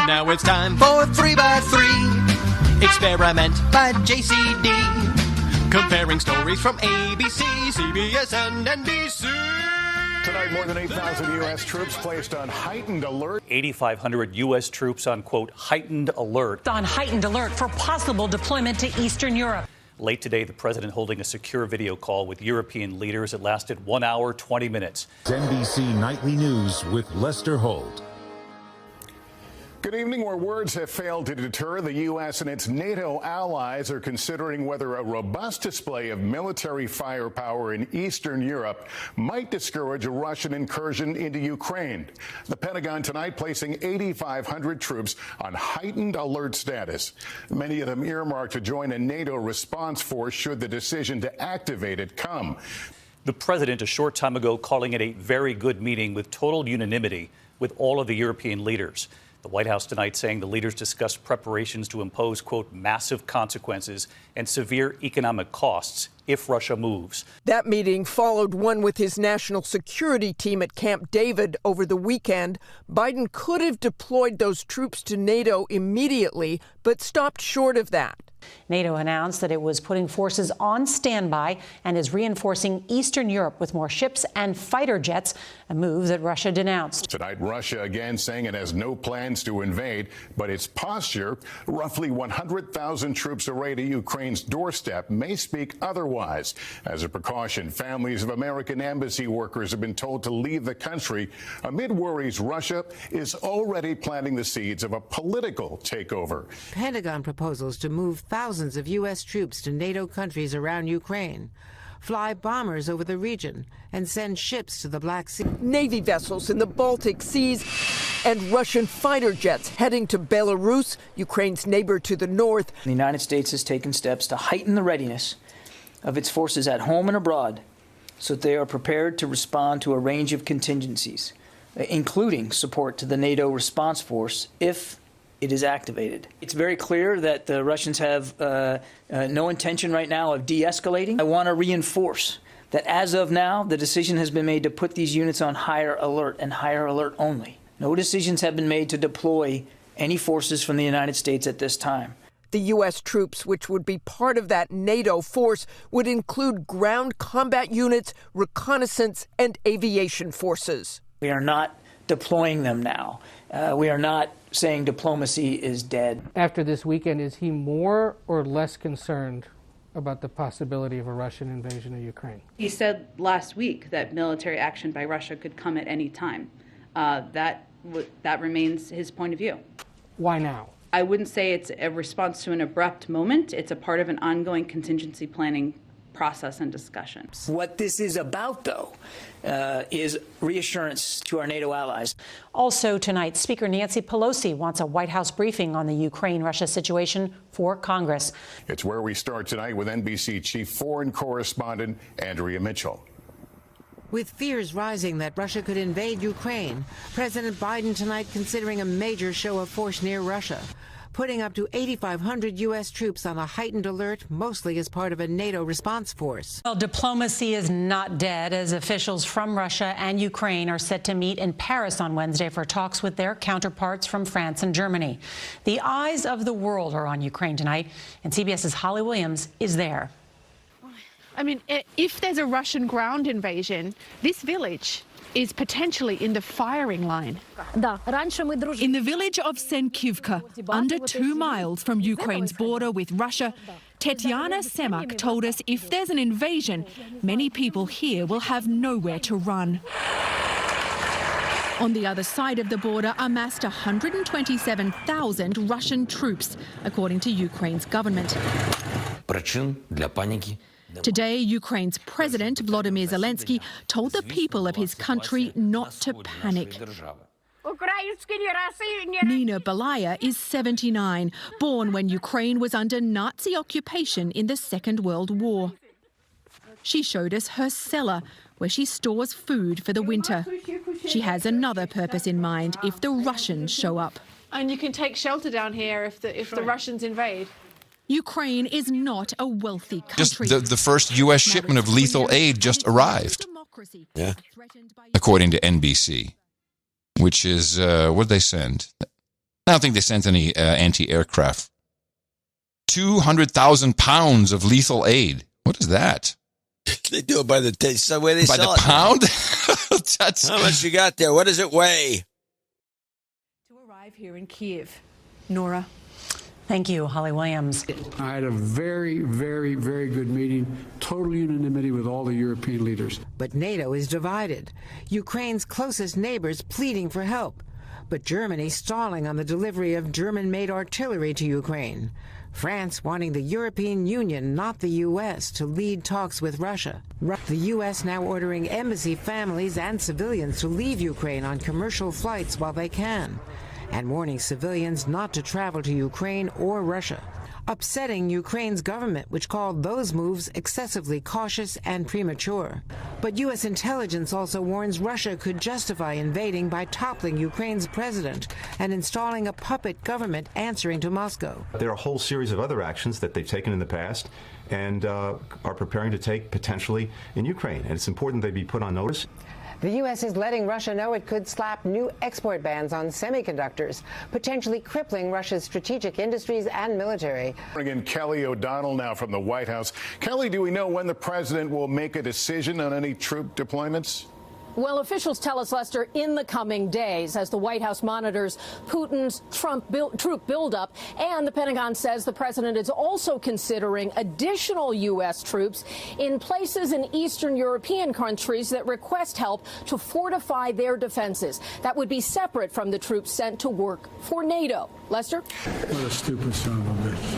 Now it's time for 3x3 Experiment by JCD, comparing stories from ABC, CBS, and NBC. Tonight, more than 8,000 U.S. troops placed on heightened alert. 8,500 U.S. troops on, quote, heightened alert. On heightened alert for possible deployment to Eastern Europe. Late today, the president holding a secure video call with European leaders. It lasted 1 hour, 20 minutes. NBC Nightly News with Lester Holt. Good evening. Where words have failed to deter, the U.S. and its NATO allies are considering whether a robust display of military firepower in Eastern Europe might discourage a Russian incursion into Ukraine. The Pentagon tonight placing 8,500 troops on heightened alert status, many of them earmarked to join a NATO response force should the decision to activate it come. The president a short time ago calling it a very good meeting with total unanimity with all of the European leaders. The White House tonight saying the leaders discussed preparations to impose, quote, massive consequences and severe economic costs if Russia moves. That meeting followed one with his national security team at Camp David over the weekend. Biden could have deployed those troops to NATO immediately, but stopped short of that. NATO announced that it was putting forces on standby and is reinforcing Eastern Europe with more ships and fighter jets, a move that Russia denounced. Tonight, Russia again saying it has no plans to invade, but its posture, roughly 100,000 troops arrayed at Ukraine's doorstep, may speak otherwise. As a precaution, families of American embassy workers have been told to leave the country amid worries Russia is already planting the seeds of a political takeover. Pentagon proposals to move thousands of U.S. troops to NATO countries around Ukraine, fly bombers over the region, and send ships to the Black Sea. Navy vessels in the Baltic Seas and Russian fighter jets heading to Belarus, Ukraine's neighbor to the north. The United States has taken steps to heighten the readiness of its forces at home and abroad so that they are prepared to respond to a range of contingencies, including support to the NATO response force if it is activated. It's very clear that the Russians have no intention right now of de-escalating. I want to reinforce that as of now, the decision has been made to put these units on higher alert and higher alert only. No decisions have been made to deploy any forces from the United States at this time. The U.S. troops, which would be part of that NATO force, would include ground combat units, reconnaissance, and aviation forces. We are not deploying them now. We are not saying diplomacy is dead. After this weekend, is he more or less concerned about the possibility of a Russian invasion of Ukraine? He said last week that military action by Russia could come at any time. That remains his point of view. Why now? I wouldn't say it's a response to an abrupt moment. It's a part of an ongoing contingency planning process and discussion. What this is about, though, is reassurance to our NATO allies. Also tonight, Speaker Nancy Pelosi wants a White House briefing on the Ukraine-Russia situation for Congress. It's where we start tonight with NBC Chief Foreign Correspondent Andrea Mitchell. With fears rising that Russia could invade Ukraine, President Biden tonight considering a major show of force near Russia, putting up to 8,500 U.S. troops on a heightened alert, mostly as part of a NATO response force. Well, diplomacy is not dead, as officials from Russia and Ukraine are set to meet in Paris on Wednesday for talks with their counterparts from France and Germany. The eyes of the world are on Ukraine tonight, and CBS's Holly Williams is there. I mean, if there's a Russian ground invasion, this village is potentially in the firing line. In the village of Senkivka, under 2 miles from Ukraine's border with Russia, Tetiana Semak told us if there's an invasion, many people here will have nowhere to run. On the other side of the border are massed 127,000 Russian troops, according to Ukraine's government. Today, Ukraine's President Volodymyr Zelensky told the people of his country not to panic. Nina Belaya is 79, born when Ukraine was under Nazi occupation in the Second World War. She showed us her cellar, where she stores food for the winter. She has another purpose in mind if the Russians show up. And you can take shelter down here if the Russians invade. Ukraine is not a wealthy country. Just the first U.S. shipment of lethal aid just arrived, according to NBC, which is, what did they send? I don't think they sent any anti-aircraft. 200,000 pounds of lethal aid. What is that? They do it by the way they by sell the it. Pound? That's how much you got there? What does it weigh? To arrive here in Kiev, Nora. Thank you, Holly Williams. I had a very, very, very good meeting, total unanimity with all the European leaders. But NATO is divided. Ukraine's closest neighbors pleading for help. But Germany stalling on the delivery of German-made artillery to Ukraine. France wanting the European Union, not the U.S., to lead talks with Russia. The U.S. now ordering embassy families and civilians to leave Ukraine on commercial flights while they can, and warning civilians not to travel to Ukraine or Russia. Upsetting Ukraine's government, which called those moves excessively cautious and premature. But U.S. intelligence also warns Russia could justify invading by toppling Ukraine's president and installing a puppet government answering to Moscow. There are a whole series of other actions that they've taken in the past and are preparing to take potentially in Ukraine, and it's important they be put on notice. The U.S. is letting Russia know it could slap new export bans on semiconductors, potentially crippling Russia's strategic industries and military. Bring in Kelly O'Donnell now from the White House. Kelly, do we know when the president will make a decision on any troop deployments? Well, officials tell us, Lester, in the coming days, as the White House monitors Putin's troop buildup, and the Pentagon says the president is also considering additional U.S. troops in places in Eastern European countries that request help to fortify their defenses. That would be separate from the troops sent to work for NATO. Lester? What a stupid son of a bitch.